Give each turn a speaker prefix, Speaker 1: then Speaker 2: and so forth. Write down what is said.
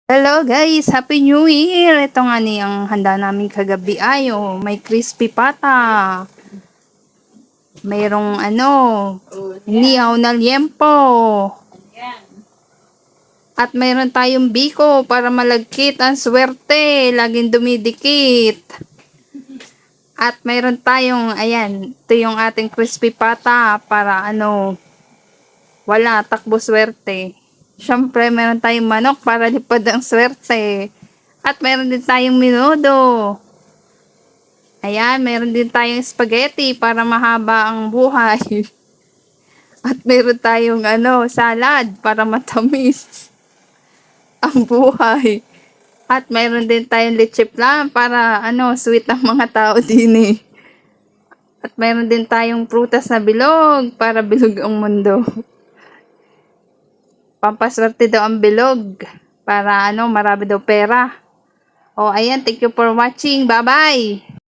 Speaker 1: Hello guys! Happy New Year! Ito nga ni ang handa namin kagabi ay may crispy pata. Mayroong nihaw na liempo. At mayroon tayong biko para malagkit ang swerte. Laging dumidikit. At mayroon tayong, ayan, ito yung ating crispy pata para wala, takbo swerte. Siyempre, meron tayong manok para lipad ang swerte. At meron din tayong menudo. Ayan, meron din tayong spaghetti para mahaba ang buhay. At meron tayong salad para matamis ang buhay. At meron din tayong leche flan para sweet ang mga tao din eh. At meron din tayong prutas na bilog para bilog ang mundo. Pampaswerte daw ang bilog para marami daw pera. O ayan, thank you for watching. Bye-bye!